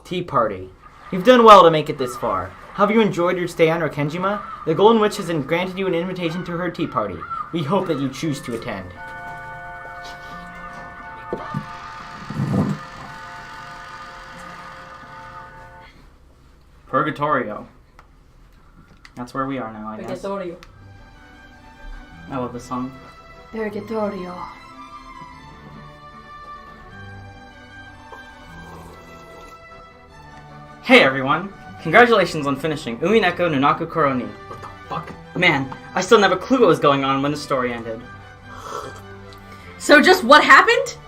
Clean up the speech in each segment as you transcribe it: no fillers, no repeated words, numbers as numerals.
Tea party. You've done well to make it this far. Have you enjoyed your stay on Rokkenjima? The Golden Witch has granted you an invitation to her tea party. We hope that you choose to attend. Purgatorio. That's where we are now, I guess. Purgatorio. I love this song. Purgatorio. Hey everyone! Congratulations on finishing Umineko no Naku Koroni. What the fuck? Man, I still never clue what was going on when the story ended. So just what happened?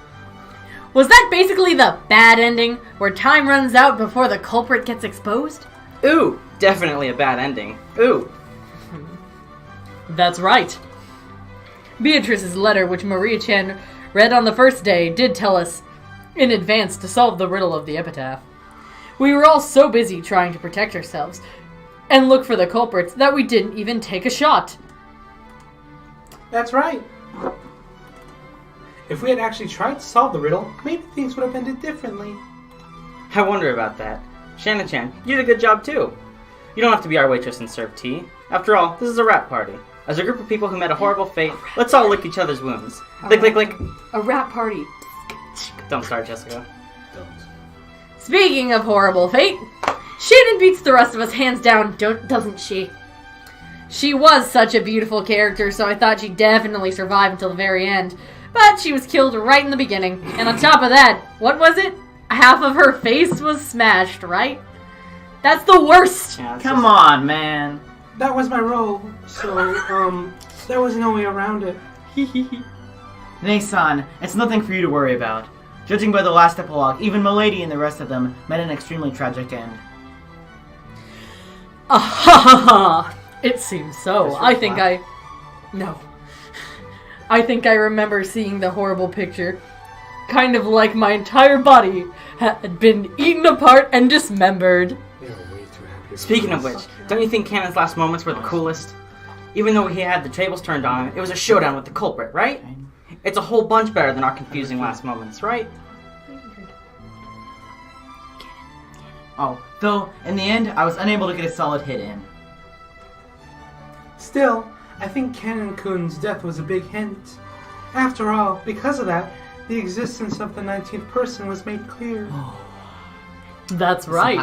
Was that basically the bad ending, where time runs out before the culprit gets exposed? Ooh, definitely a bad ending. Ooh. That's right. Beatrice's letter, which Maria-chan read on the first day, did tell us in advance to solve the riddle of the epitaph. We were all so busy trying to protect ourselves and look for the culprits that we didn't even take a shot. That's right. If we had actually tried to solve the riddle, maybe things would have ended differently. I wonder about that. Shanna-chan, you did a good job too. You don't have to be our waitress and serve tea. After all, this is a rap party. As a group of people who met a horrible fate, let's all lick each other's wounds. Lick, lick, lick. A rap party. Don't start, Jessica. Speaking of horrible fate, Shannon beats the rest of us hands down, doesn't she? She was such a beautiful character, so I thought she'd definitely survive until the very end. But she was killed right in the beginning. And on top of that, what was it? Half of her face was smashed, right? That's the worst! Yeah, Come on, man. That was my role, so, there was no way around it. Nay-san, it's nothing for you to worry about. Judging by the last epilogue, even Milady and the rest of them met an extremely tragic end. It seems so. I think I remember seeing the horrible picture. Kind of like my entire body had been eaten apart and dismembered. Speaking of which, don't you think Cannon's last moments were the coolest? Even though he had the tables turned on him, it was a showdown with the culprit, right? It's a whole bunch better than our confusing last moments, right? Oh, though, in the end, I was unable to get a solid hit in. Still, I think Cannon-kun's death was a big hint. After all, because of that, the existence of the 19th person was made clear. That's right.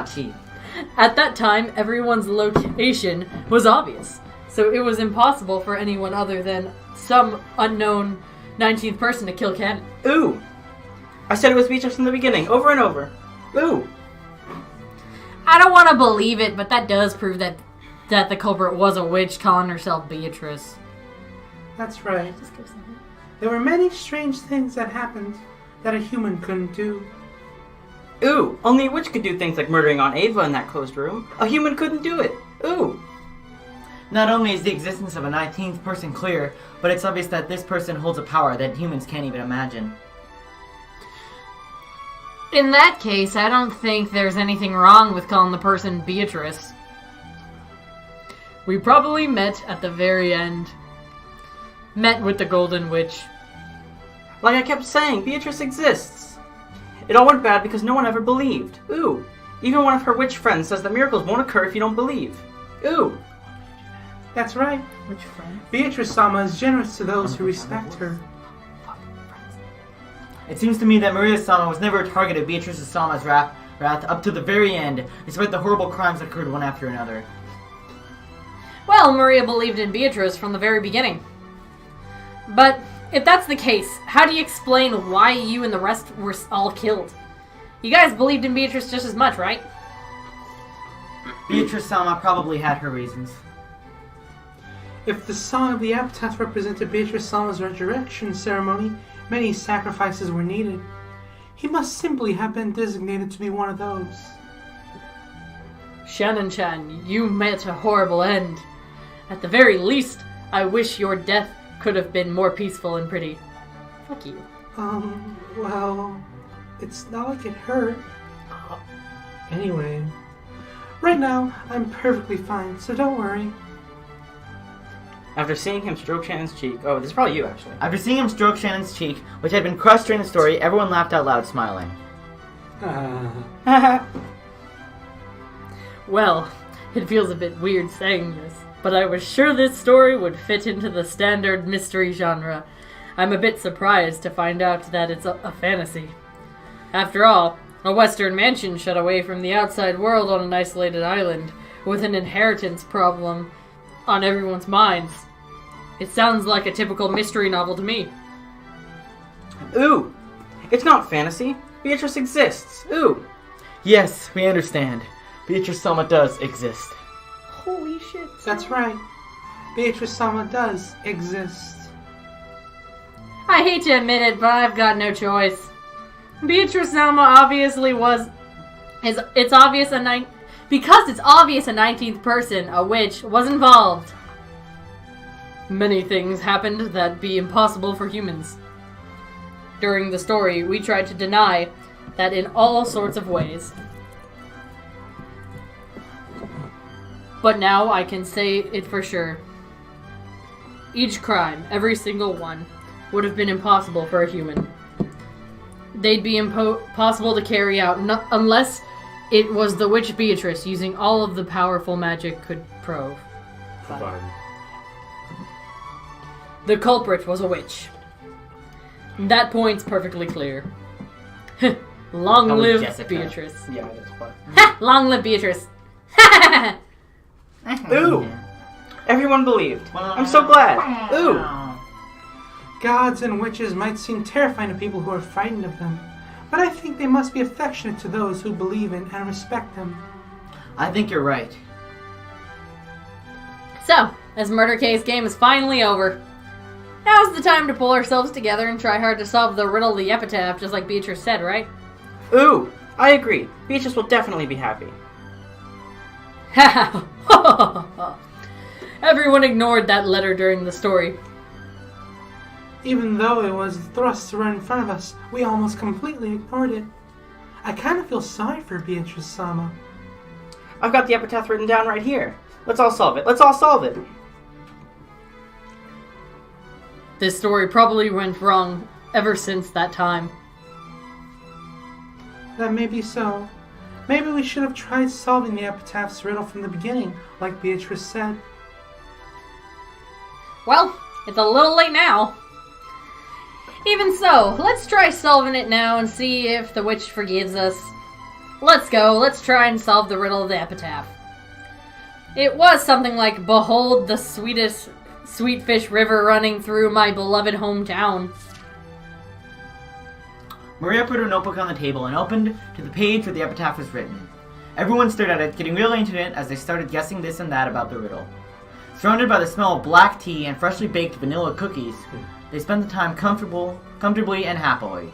At that time, everyone's location was obvious, so it was impossible for anyone other than some unknown 19th person to kill Cannon. Ooh! I said it was Beatrice from the beginning, over and over. Ooh! I don't want to believe it, but that does prove that the culprit was a witch calling herself Beatrice. That's right. There were many strange things that happened that a human couldn't do. Ooh! Only a witch could do things like murdering Aunt Ava in that closed room. A human couldn't do it. Ooh! Not only is the existence of a 19th person clear, but it's obvious that this person holds a power that humans can't even imagine. In that case, I don't think there's anything wrong with calling the person Beatrice. We probably met at the very end. Met with the Golden Witch. Like I kept saying, Beatrice exists. It all went bad because no one ever believed. Ooh! Even one of her witch friends says that miracles won't occur if you don't believe. Ooh! That's right. Which friend? Beatrice-sama is generous to those who respect her. It seems to me that Maria-sama was never a target of Beatrice-sama's wrath up to the very end, despite the horrible crimes that occurred one after another. Well, Maria believed in Beatrice from the very beginning. But if that's the case, how do you explain why you and the rest were all killed? You guys believed in Beatrice just as much, right? Beatrice-sama probably had her reasons. If the song of the epitaph represented Beatrice-sama's resurrection ceremony, many sacrifices were needed. He must simply have been designated to be one of those. Shannon-chan, you met a horrible end. At the very least, I wish your death could have been more peaceful and pretty. Fuck you. Well, it's not like it hurt. Anyway, right now, I'm perfectly fine, so don't worry. After seeing him stroke Shannon's cheek... Oh, this is probably you, actually. After seeing him stroke Shannon's cheek, which had been crushed during the story, everyone laughed out loud, smiling. Well, it feels a bit weird saying this, but I was sure this story would fit into the standard mystery genre. I'm a bit surprised to find out that it's a fantasy. After all, a Western mansion shut away from the outside world on an isolated island, with an inheritance problem on everyone's minds. It sounds like a typical mystery novel to me. Ooh! It's not fantasy. Beatrice exists. Ooh! Yes, we understand. Beatrice Sama does exist. Holy shit. That's right. Beatrice Sama does exist. I hate to admit it, but I've got no choice. Beatrice Selma obviously because it's obvious a 19th person, a witch, was involved. Many things happened that'd be impossible for humans. During the story, we tried to deny that in all sorts of ways. But now I can say it for sure. Each crime, every single one, would have been impossible for a human. They'd be impossible to carry out unless it was the witch Beatrice using all of the powerful magic could provide. The culprit was a witch. That point's perfectly clear. Long That was live Jessica. Beatrice. Yeah, that's fun. Ha! Long live Beatrice. Ooh! Everyone believed. I'm so glad. Ooh! Gods and witches might seem terrifying to people who are frightened of them, but I think they must be affectionate to those who believe in and respect them. I think you're right. So, this murder case game is finally over. Now's the time to pull ourselves together and try hard to solve the riddle of the epitaph, just like Beatrice said, right? Ooh! I agree. Beatrice will definitely be happy. Everyone ignored that letter during the story. Even though it was thrust right in front of us, we almost completely ignored it. I kind of feel sorry for Beatrice Sama. I've got the epitaph written down right here. Let's all solve it. Let's all solve it. This story probably went wrong ever since that time. That may be so. Maybe we should have tried solving the epitaph's riddle from the beginning, like Beatrice said. Well, it's a little late now. Even so, let's try solving it now and see if the witch forgives us. Let's go, let's try and solve the riddle of the epitaph. It was something like, "Behold the sweetest sweetfish river running through my beloved hometown." Maria put her notebook on the table and opened to the page where the epitaph was written. Everyone stared at it, getting really into it as they started guessing this and that about the riddle. Surrounded by the smell of black tea and freshly baked vanilla cookies, they spent the time comfortably and happily.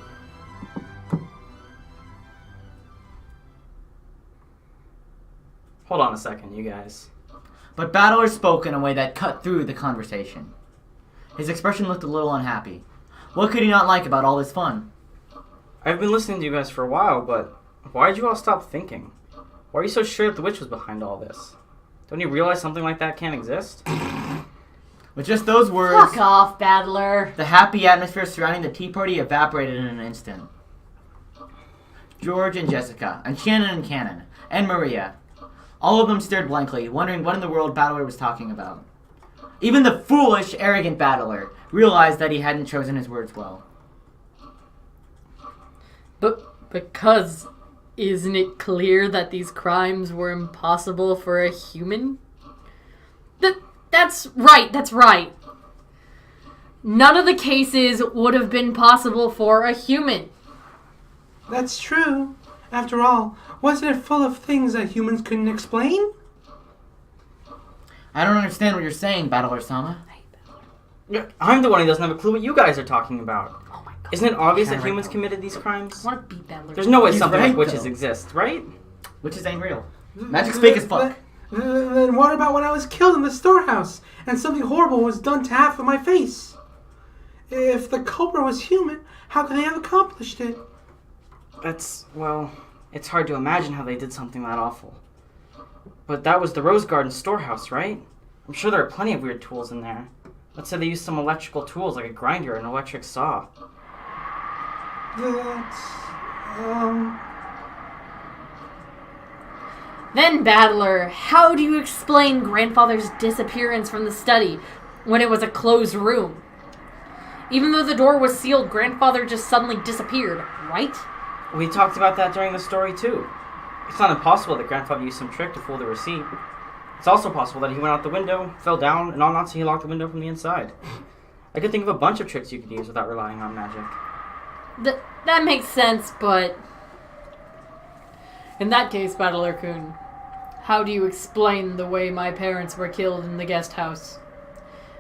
Hold on a second, you guys. But Battler spoke in a way that cut through the conversation. His expression looked a little unhappy. What could he not like about all this fun? I've been listening to you guys for a while, but why did you all stop thinking? Why are you so sure that the witch was behind all this? Don't you realize something like that can't exist? With just those words, Fuck off, Battler. the happy atmosphere surrounding the tea party evaporated in an instant. George and Jessica, and Shannon and Cannon, and Maria. All of them stared blankly, wondering what in the world Battler was talking about. Even the foolish, arrogant Battler realized that he hadn't chosen his words well. But because isn't it clear that these crimes were impossible for a human? That's right. None of the cases would have been possible for a human. That's true. After all, wasn't it full of things that humans couldn't explain? I don't understand what you're saying, Battler Sama. I'm the one who doesn't have a clue what you guys are talking about. Oh my god. Isn't it obvious that Kinda humans right. committed these crimes? I want to beat Battler. There's no way He's something right, like witches though. exist, right? Witches ain't real. Magic's fake as fuck. Then what about when I was killed in the storehouse and something horrible was done to half of my face? If the culprit was human, how could they have accomplished it? It's hard to imagine how they did something that awful. But that was the Rose Garden storehouse, right? I'm sure there are plenty of weird tools in there. Let's say they used some electrical tools like a grinder or an electric saw. Then, Battler, how do you explain Grandfather's disappearance from the study when it was a closed room? Even though the door was sealed, Grandfather just suddenly disappeared, right? We talked about that during the story, too. It's not impossible that Grandfather used some trick to fool the receipt. It's also possible that he went out the window, fell down, and all not so he locked the window from the inside. I could think of a bunch of tricks you could use without relying on magic. That makes sense, but... In that case, Battler-kun, how do you explain the way my parents were killed in the guest house?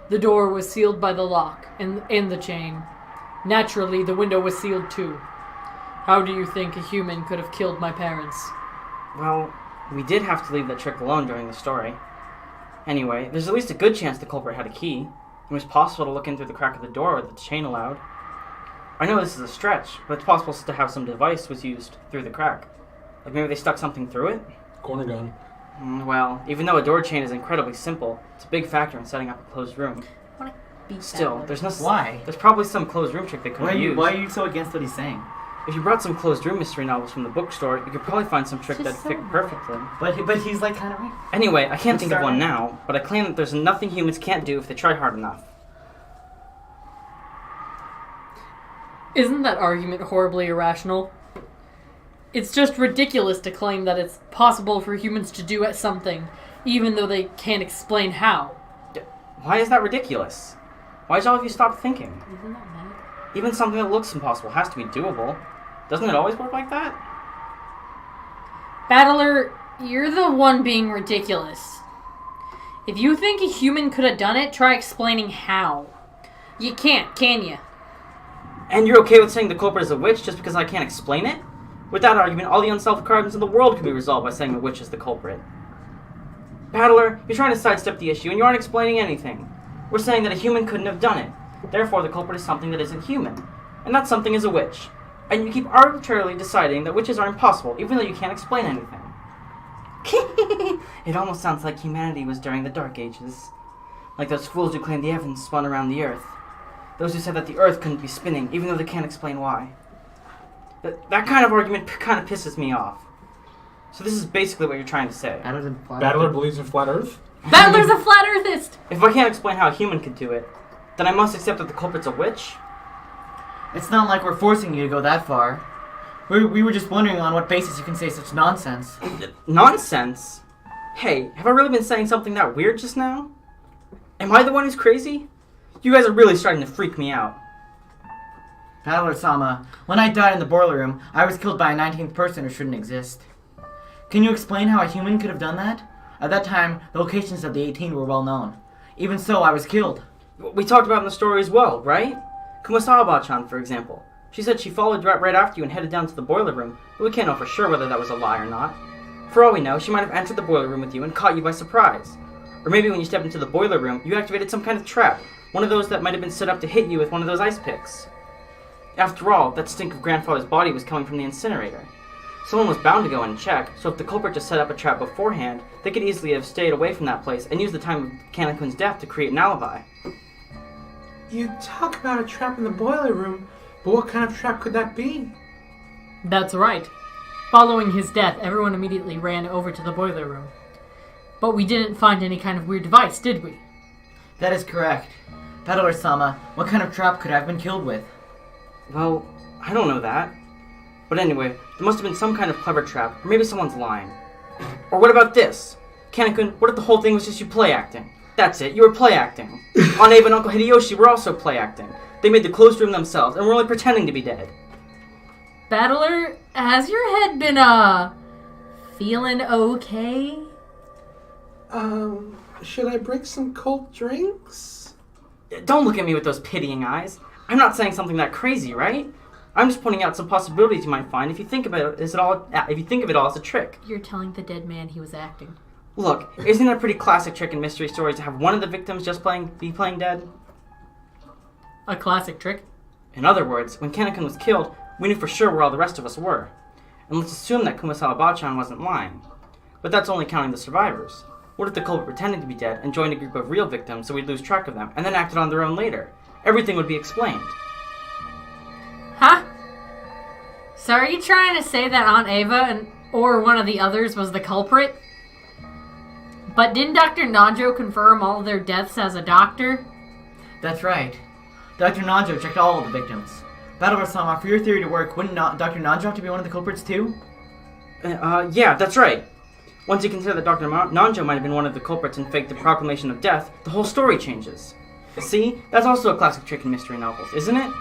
The door was sealed by the lock and the chain. Naturally, the window was sealed too. How do you think a human could have killed my parents? Well, we did have to leave that trick alone during the story. Anyway, there's at least a good chance the culprit had a key. It was possible to look in through the crack of the door that the chain allowed. I know this is a stretch, but it's possible to have some device was used through the crack. Like maybe they stuck something through it? Corner gun. Well, even though a door chain is incredibly simple, it's a big factor in setting up a closed room. I want to beat Still, Battler. there's no... Why? There's probably some closed room trick they could have used. Why are you so against what he's saying? If you brought some closed room mystery novels from the bookstore, you could probably find some trick Just that'd so fit perfectly. But he's like kind of right. Anyway, I can't think of Start. one now, but I claim that there's nothing humans can't do if they try hard enough. Isn't that argument horribly irrational? It's just ridiculous to claim that it's possible for humans to do something, even though they can't explain how. Why is that ridiculous? Why did all of you stop thinking? Isn't that mad? Even something that looks impossible has to be doable. Doesn't it always work like that? Battler, you're the one being ridiculous. If you think a human could have done it, try explaining how. You can't, can you? And you're okay with saying the culprit is a witch just because I can't explain it? With that argument, all the unsolved crimes in the world could be resolved by saying the witch is the culprit. Battler, you're trying to sidestep the issue and you aren't explaining anything. We're saying that a human couldn't have done it. Therefore, the culprit is something that isn't human. And that something is a witch. And you keep arbitrarily deciding that witches are impossible, even though you can't explain anything. It almost sounds like humanity was during the Dark Ages. Like those fools who claimed the heavens spun around the earth. Those who said that the earth couldn't be spinning, even though they can't explain why. That kind of argument kind of pisses me off. So this is basically what you're trying to say. Battler believes in flat Earth. Battler's a flat earthist! If I can't explain how a human could do it, then I must accept that the culprit's a witch? It's not like we're forcing you to go that far. We were just wondering on what basis you can say such nonsense. Nonsense? Hey, have I really been saying something that weird just now? Am I the one who's crazy? You guys are really starting to freak me out. Battler-sama, when I died in the boiler room, I was killed by a 19th person who shouldn't exist. Can you explain how a human could have done that? At that time, the locations of the 18 were well known. Even so, I was killed. We talked about in the story as well, right? Kumasawa-chan, for example. She said she followed right after you and headed down to the boiler room, but we can't know for sure whether that was a lie or not. For all we know, she might have entered the boiler room with you and caught you by surprise. Or maybe when you stepped into the boiler room, you activated some kind of trap, one of those that might have been set up to hit you with one of those ice picks. After all, that stink of Grandfather's body was coming from the incinerator. Someone was bound to go and check, so if the culprit just set up a trap beforehand, they could easily have stayed away from that place and used the time of Kanakun's death to create an alibi. You talk about a trap in the boiler room, but what kind of trap could that be? That's right. Following his death, everyone immediately ran over to the boiler room. But we didn't find any kind of weird device, did we? That is correct. Battler-sama, what kind of trap could I have been killed with? Well, I don't know that. But anyway, there must have been some kind of clever trap, or maybe someone's lying. Or what about this? Kanekun, what if the whole thing was just you play acting? That's it, you were play acting. Aneva and Uncle Hideyoshi were also play acting. They made the closed room themselves, and were only pretending to be dead. Battler, has your head been, feeling okay? Should I bring some cold drinks? Don't look at me with those pitying eyes. I'm not saying something that crazy, right? I'm just pointing out some possibilities you might find if you think of it as a trick. You're telling the dead man he was acting. Look, isn't it a pretty classic trick in mystery stories to have one of the victims just be playing dead? A classic trick? In other words, when Kanekun was killed, we knew for sure where all the rest of us were. And let's assume that Kumasawa-chan wasn't lying. But that's only counting the survivors. What if the culprit pretended to be dead and joined a group of real victims so we'd lose track of them, and then acted on their own later? Everything would be explained. Huh? So are you trying to say that Aunt Ava and or one of the others was the culprit. But didn't Dr. Nanjo confirm all their deaths as a doctor? That's right. Dr. Nanjo checked all of the victims. Battle-sama, for your theory to work, wouldn't Dr. Nanjo have to be one of the culprits too? Yeah, that's right. Once you consider that Dr. Nanjo might have been one of the culprits and faked the proclamation of death, the whole story changes. See? That's also a classic trick in mystery novels, isn't it?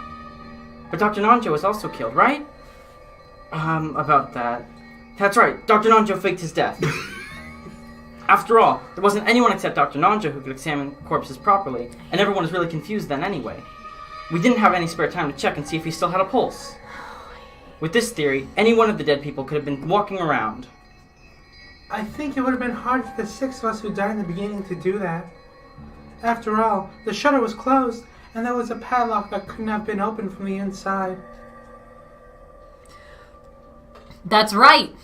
But Dr. Nanjo was also killed, right? About that. That's right, Dr. Nanjo faked his death. After all, there wasn't anyone except Dr. Nanjo who could examine corpses properly, and everyone was really confused then anyway. We didn't have any spare time to check and see if he still had a pulse. With this theory, any one of the dead people could have been walking around. I think it would have been hard for the 6 of us who died in the beginning to do that. After all, the shutter was closed, and there was a padlock that couldn't have been opened from the inside. That's right.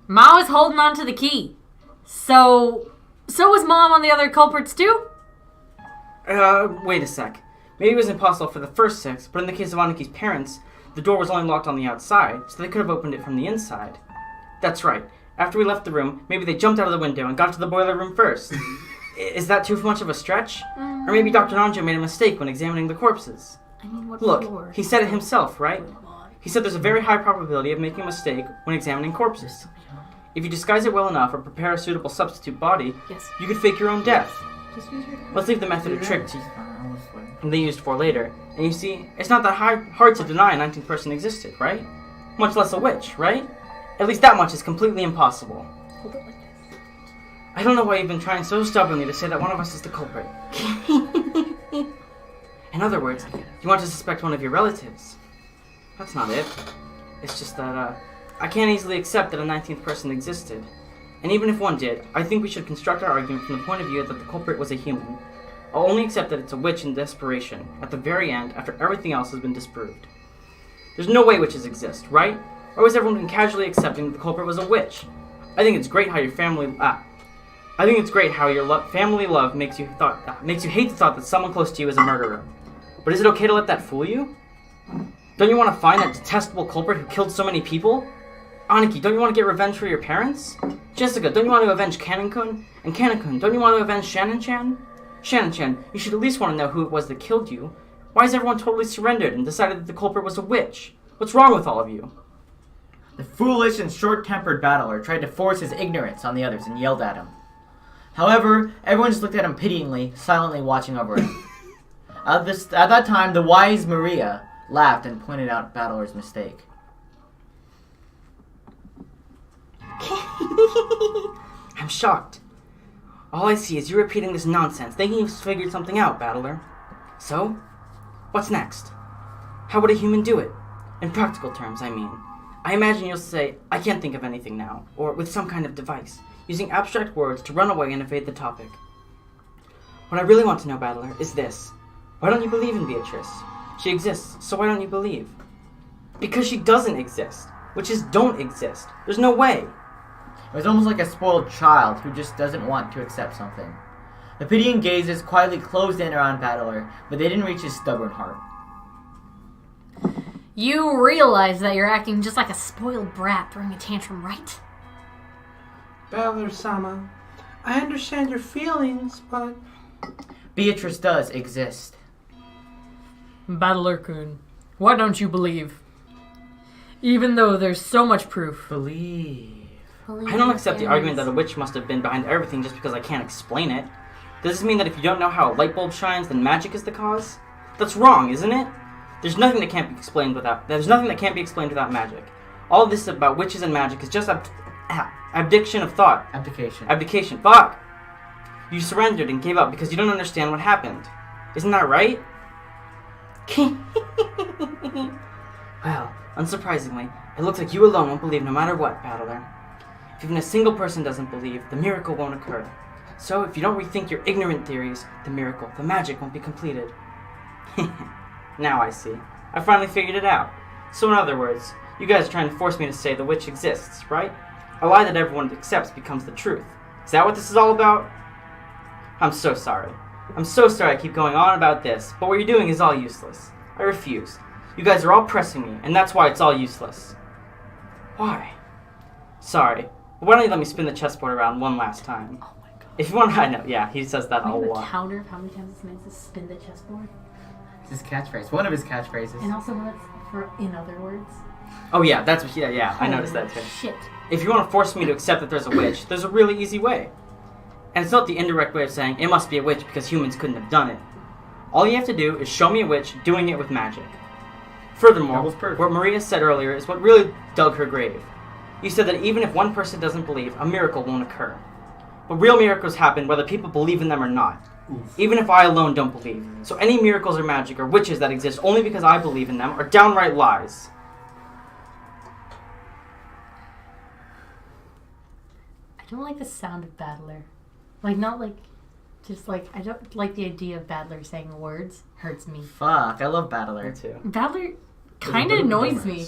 Ma was holding on to the key. So was Mom on the other culprits too? Wait a sec. Maybe it was impossible for the first 6, but in the case of Aniki's parents, the door was only locked on the outside, so they could have opened it from the inside. That's right. After we left the room, maybe they jumped out of the window and got to the boiler room first. Is that too much of a stretch? Or maybe Dr. Nanjo made a mistake when examining the corpses. I mean, what Look, floor? he said it himself, right? He said there's a very high probability of making a mistake when examining corpses. If you disguise it well enough or prepare a suitable substitute body, Yes. you could fake your own death. Just use your Let's leave the method of trick they used for later. And you see, it's not that hard to deny a 19th person existed, right? Much less a witch, right? At least that much is completely impossible. Hold it like this. I don't know why you've been trying so stubbornly to say that one of us is the culprit. In other words, you want to suspect one of your relatives. That's not it. It's just that, I can't easily accept that a 19th person existed. And even if one did, I think we should construct our argument from the point of view that the culprit was a human. I'll only accept that it's a witch in desperation, at the very end, after everything else has been disproved. There's no way witches exist, right? Or was everyone been casually accepting that the culprit was a witch? I think it's great how your family family love makes you hate the thought that someone close to you is a murderer. But is it okay to let that fool you? Don't you want to find that detestable culprit who killed so many people? Aniki, don't you want to get revenge for your parents? Jessica, don't you want to avenge Kanon-kun? And Kanon-kun, don't you want to avenge Shannon-chan? Shannon-chan, you should at least want to know who it was that killed you. Why has everyone totally surrendered and decided that the culprit was a witch? What's wrong with all of you? The foolish and short-tempered battler tried to force his ignorance on the others and yelled at him. However, everyone just looked at him pityingly, silently watching over him. At that time, the wise Maria laughed and pointed out Battler's mistake. I'm shocked. All I see is you repeating this nonsense, thinking you've figured something out, Battler. So, what's next? How would a human do it? In practical terms, I mean. I imagine you'll say, I can't think of anything now, or with some kind of device, using abstract words to run away and evade the topic. What I really want to know, Battler, is this. Why don't you believe in Beatrice? She exists, so why don't you believe? Because she doesn't exist. Witches don't exist. There's no way. It was almost like a spoiled child who just doesn't want to accept something. The pitying gazes quietly closed in around Battler, but they didn't reach his stubborn heart. You realize that you're acting just like a spoiled brat throwing a tantrum, right? Battler-sama, I understand your feelings, but... Beatrice does exist. Battler-kun, why don't you believe? Even though there's so much proof. Believe. I don't accept the argument that a witch must have been behind everything just because I can't explain it. Does this mean that if you don't know how a light bulb shines, then magic is the cause? That's wrong, isn't it? There's nothing that can't be explained without magic. All of this about witches and magic is just abdication of thought. Abdication. Fuck! You surrendered and gave up because you don't understand what happened. Isn't that right? Well, unsurprisingly, it looks like you alone won't believe no matter what, Battler. If even a single person doesn't believe, the miracle won't occur. So if you don't rethink your ignorant theories, the magic won't be completed. Now I see. I finally figured it out. So in other words, you guys are trying to force me to say the witch exists, right? A lie that everyone accepts becomes the truth. Is that what this is all about? I'm so sorry. I'm so sorry I keep going on about this, but what you're doing is all useless. I refuse. You guys are all pressing me, and that's why it's all useless. Why? Sorry, but why don't you let me spin the chessboard around one last time? Oh my god. If you want, I know, yeah, he says that a Can we have a lot. counter of how many times this man says spin the chessboard? It's his catchphrase. One of his catchphrases. And also one that's for in other words. Oh yeah, that's what, yeah, I noticed that too. Shit. If you want to force me to accept that there's a witch, there's a really easy way. And it's not the indirect way of saying it must be a witch because humans couldn't have done it. All you have to do is show me a witch doing it with magic. Furthermore, That was perfect. what Maria said earlier is what really dug her grave. You said that even if one person doesn't believe, a miracle won't occur. But real miracles happen whether people believe in them or not. Even if I alone don't believe. So any miracles or magic or witches that exist only because I believe in them are downright lies. I don't like the sound of Battler. Like, not like... Just like, I don't like the idea of Battler saying words. Hurts me. Fuck, I love Battler. Me too. Battler kind of annoys me.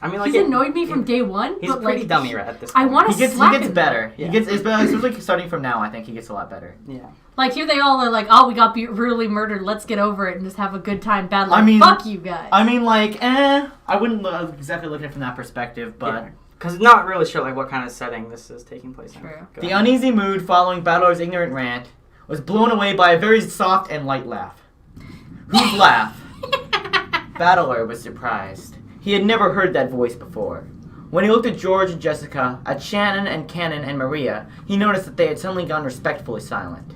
I mean, like He's annoyed me from day one, He's but pretty like... dummy right at this I point. want to He slap gets him. better. Yeah. He gets, especially starting from now, I think he gets a lot better. Yeah. Like, here they all are like, oh, we got brutally murdered, let's get over it and just have a good time. Battler, I mean- fuck you guys. I mean, like, I wouldn't exactly look at it from that perspective, but... Because not really sure like what kind of setting this is taking place in. True. Go The ahead. uneasy mood following Battler's ignorant rant was blown away by a very soft and light laugh. Whose laugh? Battler was surprised. He had never heard that voice before. When he looked at George and Jessica, at Shannon and Cannon and Maria, he noticed that they had suddenly gone respectfully silent.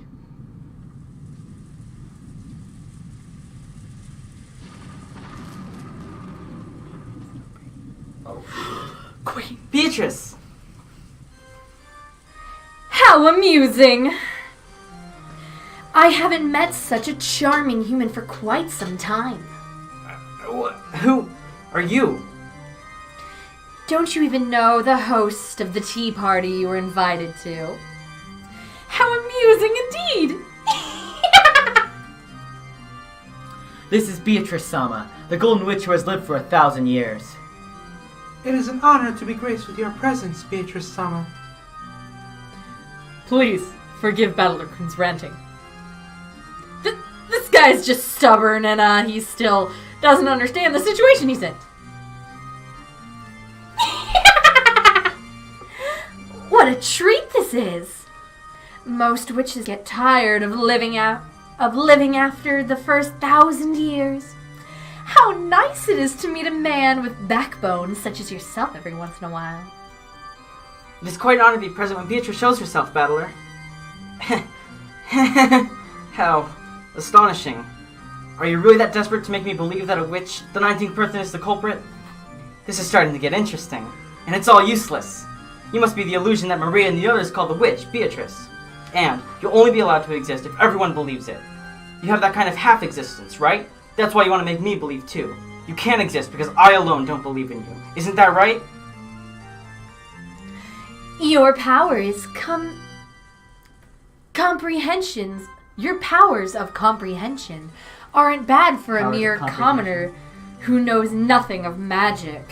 Queen Beatrice! How amusing! I haven't met such a charming human for quite some time. Who are you? Don't you even know the host of the tea party you were invited to? How amusing indeed! This is Beatrice Sama, the Golden Witch who has lived for 1,000 years. It is an honor to be graced with your presence, Beatrice Sama. Please, forgive Battlerkun's ranting. This guy's just stubborn and he still doesn't understand the situation he's in. What a treat this is! Most witches get tired of living after the first 1,000 years. How nice it is to meet a man with backbone such as yourself every once in a while. It is quite an honor to be present when Beatrice shows herself, Battler. How astonishing. Are you really that desperate to make me believe that a witch, the 19th person, is the culprit? This is starting to get interesting. And it's all useless. You must be the illusion that Maria and the others call the witch, Beatrice. And you'll only be allowed to exist if everyone believes it. You have that kind of half-existence, right? That's why you want to make me believe too. You can't exist because I alone don't believe in you. Isn't that right? Your power is comprehensions. Your powers of comprehension aren't bad for a Powers of mere comprehension. commoner who knows nothing of magic.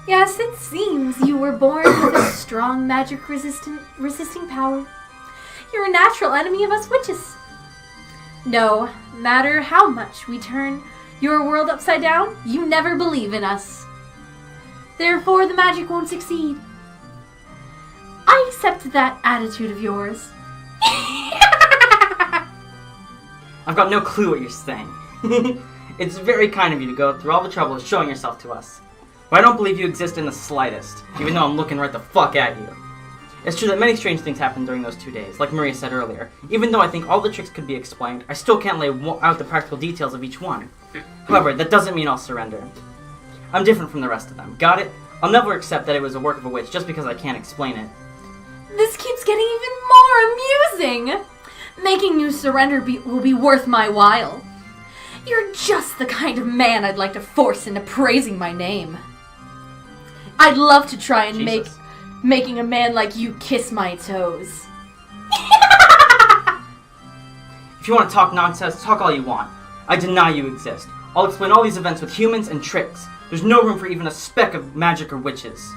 Yes, it seems you were born with a strong magic resisting power. You're a natural enemy of us witches. No matter how much we turn your world upside down, you never believe in us. Therefore, the magic won't succeed. I accept that attitude of yours. I've got no clue what you're saying. It's very kind of you to go through all the trouble of showing yourself to us. But I don't believe you exist in the slightest, even though I'm looking right the fuck at you. It's true that many strange things happened during those 2 days, like Maria said earlier. Even though I think all the tricks could be explained, I still can't lay out the practical details of each one. However, that doesn't mean I'll surrender. I'm different from the rest of them, got it? I'll never accept that it was a work of a witch just because I can't explain it. This keeps getting even more amusing. Making you surrender will be worth my while. You're just the kind of man I'd like to force into praising my name. I'd love to try and Jesus. making a man like you kiss my toes. If you want to talk nonsense, talk all you want. I deny you exist. I'll explain all these events with humans and tricks. There's no room for even a speck of magic or witches.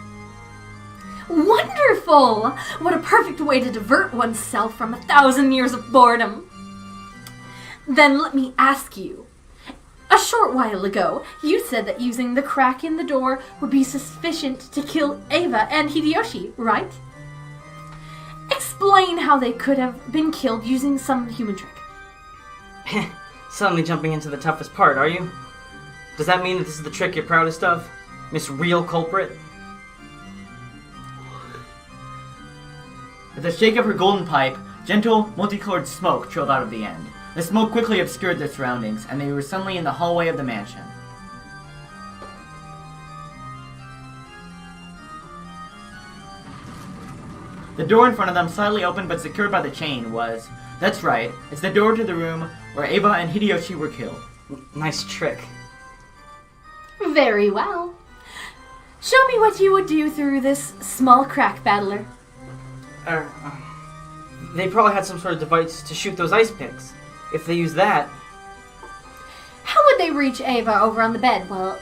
Wonderful! What a perfect way to divert oneself from 1,000 years of boredom. Then let me ask you, A short while ago, you said that using the crack in the door would be sufficient to kill Eva and Hideyoshi, right? Explain how they could have been killed using some human trick. Suddenly jumping into the toughest part, are you? Does that mean that this is the trick you're proudest of? Miss Real Culprit? With a shake of her golden pipe, gentle, multicolored smoke trailed out of the end. The smoke quickly obscured their surroundings, and they were suddenly in the hallway of the mansion. The door in front of them, slightly open but secured by the chain, was... That's right, it's the door to the room where Eva and Hideyoshi were killed. Nice trick. Very well. Show me what you would do through this small crack, battler. They probably had some sort of device to shoot those ice picks. If they use that... How would they reach Ava over on the bed? Well,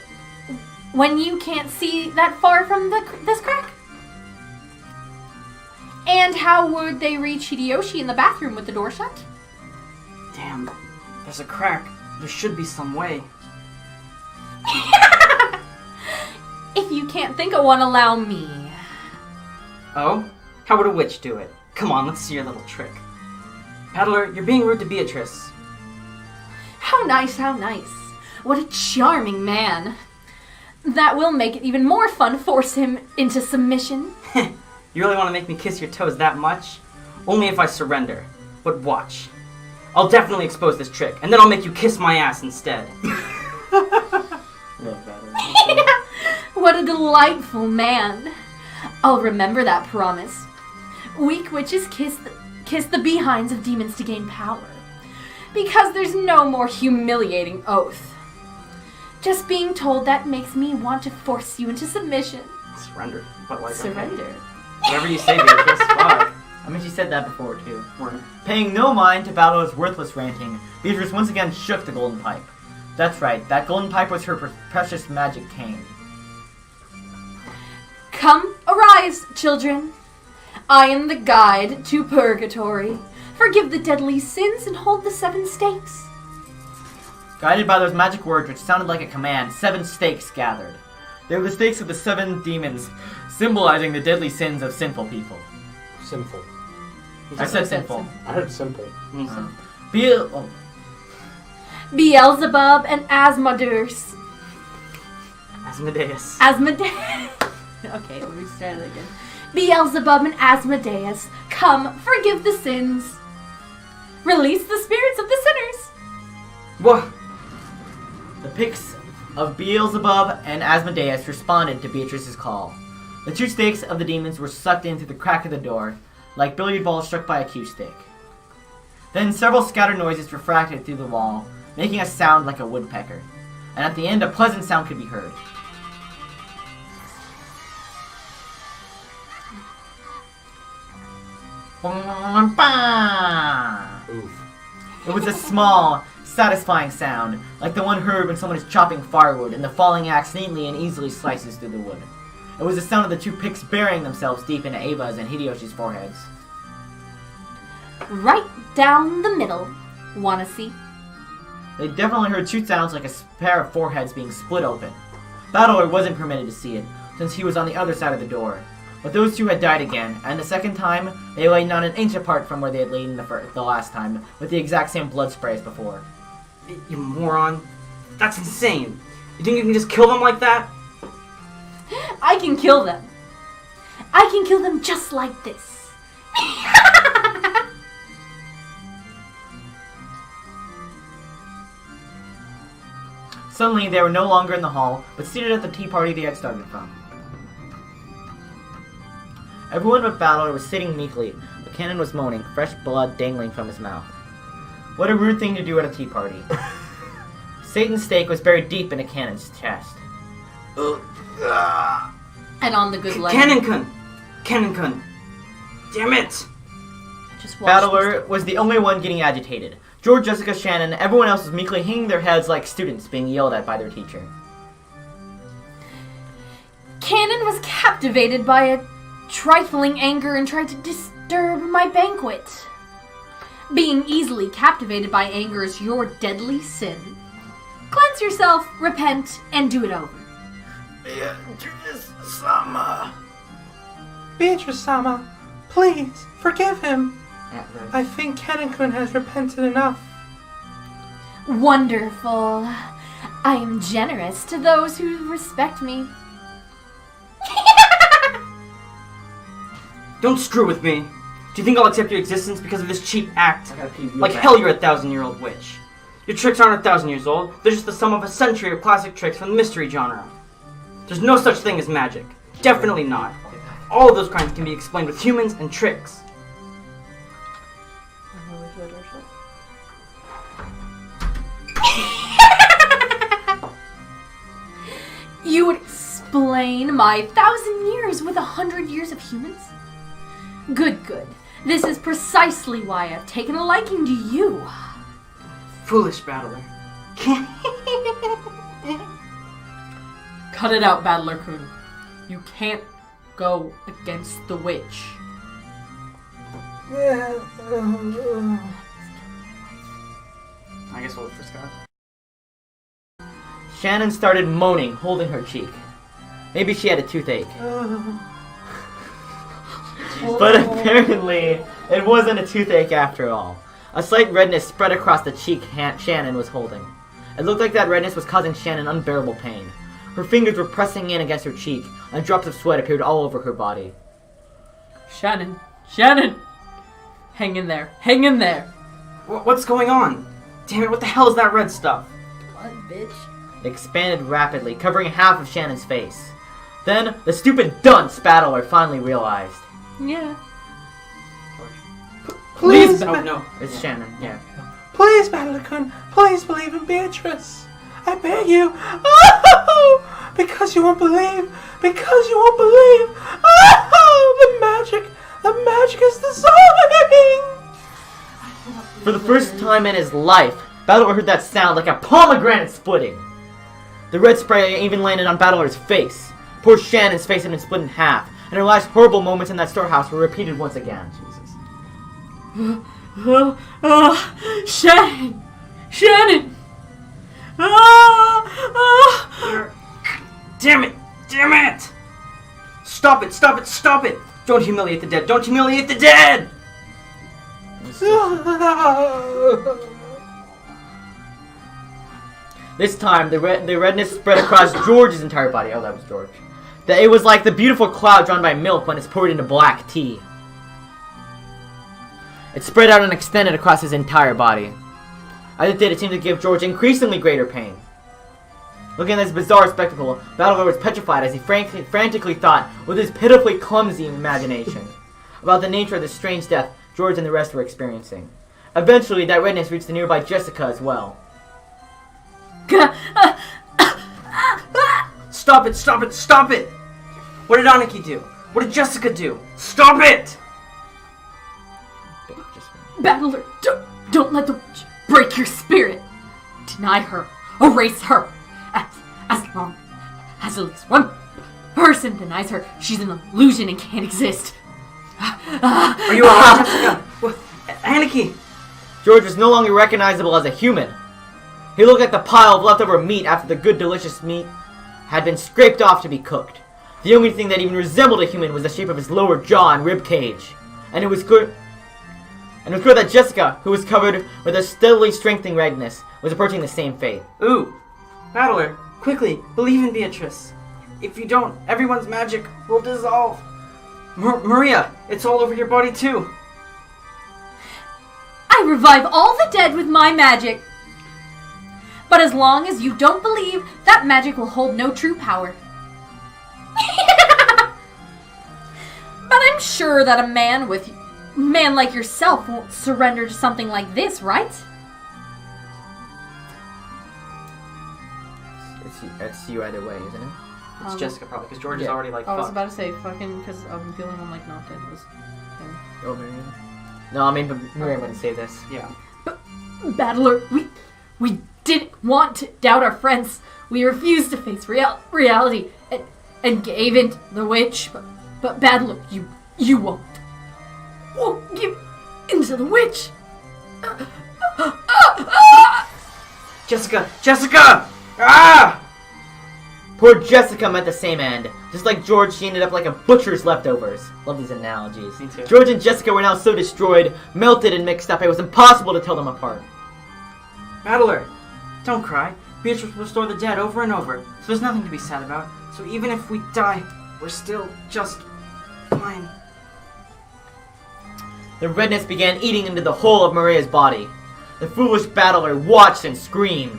when you can't see that far from this crack? And how would they reach Hideyoshi in the bathroom with the door shut? Damn, there's a crack. There should be some way. If you can't think of one, allow me. Oh? How would a witch do it? Come on, let's see your little trick. Paddler, you're being rude to Beatrice. How nice, how nice. What a charming man. That will make it even more fun, force him into submission. You really want to make me kiss your toes that much? Only if I surrender. But watch. I'll definitely expose this trick, and then I'll make you kiss my ass instead. Love that. What a delightful man. I'll remember that promise. Weak witches kiss the behinds of demons to gain power. Because there's no more humiliating oath. Just being told that makes me want to force you into submission. Surrender. But like, Surrender. Okay. Whatever you say, Beatrice. Fuck. I mean, she said that before, too. Word. Paying no mind to Battler's worthless ranting, Beatrice once again shook the golden pipe. That's right, that golden pipe was her precious magic cane. Come, arise, children. I am the guide to purgatory. Forgive the deadly sins and hold the 7 stakes. Guided by those magic words which sounded like a command, 7 stakes gathered. They were the stakes of the 7 demons, symbolizing the deadly sins of sinful people. Sinful. I said sinful. I heard simple. Beelzebub and Asmodeus. Asmodeus. Okay, let me start it again. Beelzebub and Asmodeus, come, forgive the sins. Release the spirits of the sinners. What? The picks of Beelzebub and Asmodeus responded to Beatrice's call. The 2 stakes of the demons were sucked in through the crack of the door, like billiard balls struck by a cue stick. Then several scattered noises refracted through the wall, making a sound like a woodpecker. And at the end, a pleasant sound could be heard. Oof. It was a small, satisfying sound, like the one heard when someone is chopping firewood and the falling axe neatly and easily slices through the wood. It was the sound of the 2 picks burying themselves deep into Ava's and Hideyoshi's foreheads. Right down the middle. Wanna see? They definitely heard 2 sounds like a pair of foreheads being split open. Battler wasn't permitted to see it, since he was on the other side of the door. But those 2 had died again, and the second time, they lay not an inch apart from where they had lain the last time, with the exact same blood spray as before. You moron. That's insane. You think you can just kill them like that? I can kill them. I can kill them just like this. Suddenly, they were no longer in the hall, but seated at the tea party they had started from. Everyone but Battler was sitting meekly. The cannon was moaning, fresh blood dangling from his mouth. What a rude thing to do at a tea party. Satan's stake was buried deep in a cannon's chest. And on the good leg. Cannon-kun! Damn it! Just watch Battler was the only one getting agitated. George, Jessica, Shannon, everyone else was meekly hanging their heads like students being yelled at by their teacher. Cannon was captivated by a trifling anger and tried to disturb my banquet. Being easily captivated by anger is your deadly sin. Cleanse yourself, repent, and do it over. Beatrice-sama. Beatrice-sama, please, forgive him. Atlas. I think Kennen-kun has repented enough. Wonderful. I am generous to those who respect me. Don't screw with me. Do you think I'll accept your existence because of this cheap act? I gotta pee real Like bad. hell you're a 1,000-year-old witch. Your tricks aren't 1,000 years old. They're just the sum of a century of classic tricks from the mystery genre. There's no such thing as magic. Definitely not. All of those crimes can be explained with humans and tricks. You would explain my 1,000 years with 100 years of humans? Good, good. This is precisely why I've taken a liking to you. Foolish battler. Cut it out, Battler-kun. You can't go against the witch. I guess we'll look for Scott. Shannon started moaning, holding her cheek. Maybe she had a toothache. But apparently, it wasn't a toothache after all. A slight redness spread across the cheek Shannon was holding. It looked like that redness was causing Shannon unbearable pain. Her fingers were pressing in against her cheek, and drops of sweat appeared all over her body. Shannon! Shannon! Hang in there. Hang in there! What's going on? Damn it, what the hell is that red stuff? Blood, bitch. It expanded rapidly, covering half of Shannon's face. Then, the stupid dunce battler finally realized. Yeah. Please, Oh, no. It's Shannon, yeah. Please, Battler-kun, please believe in Beatrice. I beg you. Oh, because you won't believe. Because you won't believe. Oh, the magic is dissolving. For the first time in his life, Battler heard that sound like a pomegranate splitting. The red spray even landed on Battler's face. Poor Shannon's face had been split in half, and her last horrible moments in that storehouse were repeated once again. Jesus. Shannon! Shannon! Damn it! Damn it! Stop it! Stop it! Stop it! Don't humiliate the dead! Don't humiliate the dead! This time, the redness spread across George's entire body. Oh, that was George. It was like the beautiful cloud drawn by milk when it's poured into black tea. It spread out and extended across his entire body. As it did, it seemed to give George increasingly greater pain. Looking at this bizarre spectacle, Battler was petrified as he frantically thought, with his pitifully clumsy imagination, about the nature of the strange death George and the rest were experiencing. Eventually, that redness reached the nearby Jessica as well. Stop it! Stop it! Stop it! What did Aniki do? What did Jessica do? Stop it! Battler, don't let the witch break your spirit. Deny her. Erase her. As long as at least one person denies her, she's an illusion and can't exist. Are you alright, Jessica? What? Aniki! George was no longer recognizable as a human. He looked like the pile of leftover meat after the good delicious meat had been scraped off to be cooked. The only thing that even resembled a human was the shape of his lower jaw and rib cage. And it was clear that Jessica, who was covered with a steadily strengthening redness, was approaching the same fate. Ooh! Battler, quickly, believe in Beatrice. If you don't, everyone's magic will dissolve. Maria, it's all over your body too. I revive all the dead with my magic. But as long as you don't believe, that magic will hold no true power. But I'm sure that a man like yourself won't surrender to something like this, right? It's you either way, isn't it? It's Jessica probably, because George is yeah. already like, I was fucked. about to say fucking because I'm feeling I'm like not dead. Was Oh, Miriam. No, I mean, but Miriam wouldn't say this. Yeah. Battler, we didn't want to doubt our friends. We refused to face reality and gave in to the witch. But Battler, you won't give in to the witch. Jessica! Jessica! Ah! Poor Jessica met the same end. Just like George, she ended up like a butcher's leftovers. Love these analogies. Me too. George and Jessica were now so destroyed, melted, and mixed up, it was impossible to tell them apart. Battler, don't cry. Beatrice will restore the dead over and over, so there's nothing to be sad about. So even if we die, we're still just fine. The redness began eating into the whole of Maria's body. The foolish battler watched and screamed.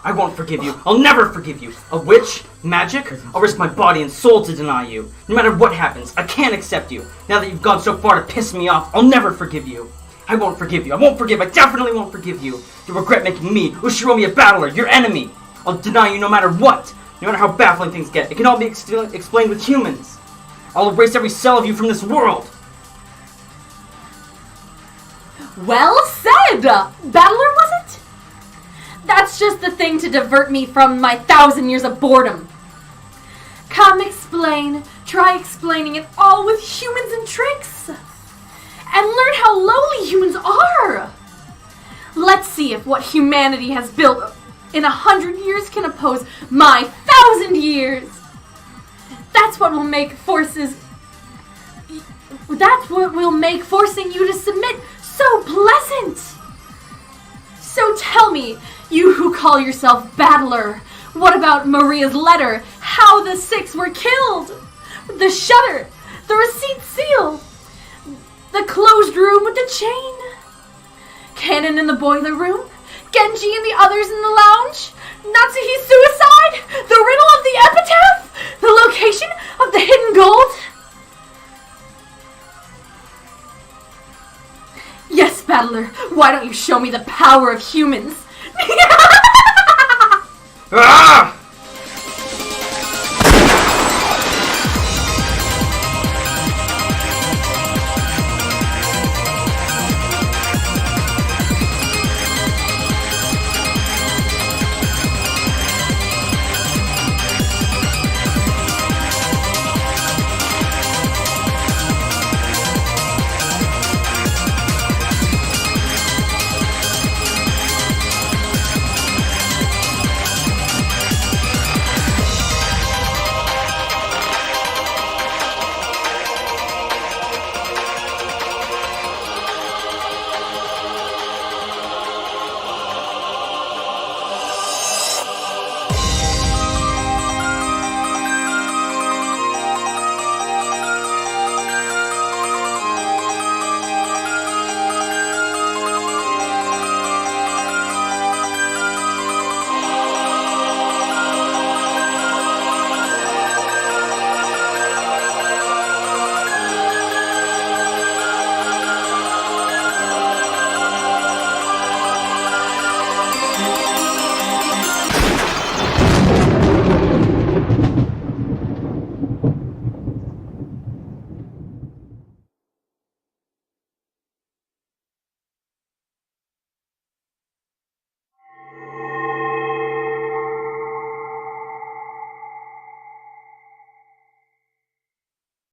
I won't forgive you. I'll never forgive you. A witch? Magic? I'll risk my body and soul to deny you. No matter what happens, I can't accept you. Now that you've gone so far to piss me off, I'll never forgive you. I won't forgive you. I definitely won't forgive you. You regret making me, Ushiromi, a battler, your enemy. I'll deny you no matter what. No matter how baffling things get. It can all be explained with humans. I'll erase every cell of you from this world. Well said! Battler, was it? That's just the thing to divert me from my 1,000 years of boredom. Come explain. Try explaining it all with humans and tricks. And learn how lowly humans are. Let's see if what humanity has built in 100 years can oppose my 1,000 years. That's what will make forcing you to submit so pleasant. So tell me, you who call yourself Battler, what about Maria's letter? How the 6 were killed? The shutter, the receipt seal, the closed room with the chain, Cannon in the boiler room, Genji and the others in the lounge, Natsuhi's suicide, the riddle of the epitaph, the location of the hidden gold. Yes, Battler, why don't you show me the power of humans? Ah!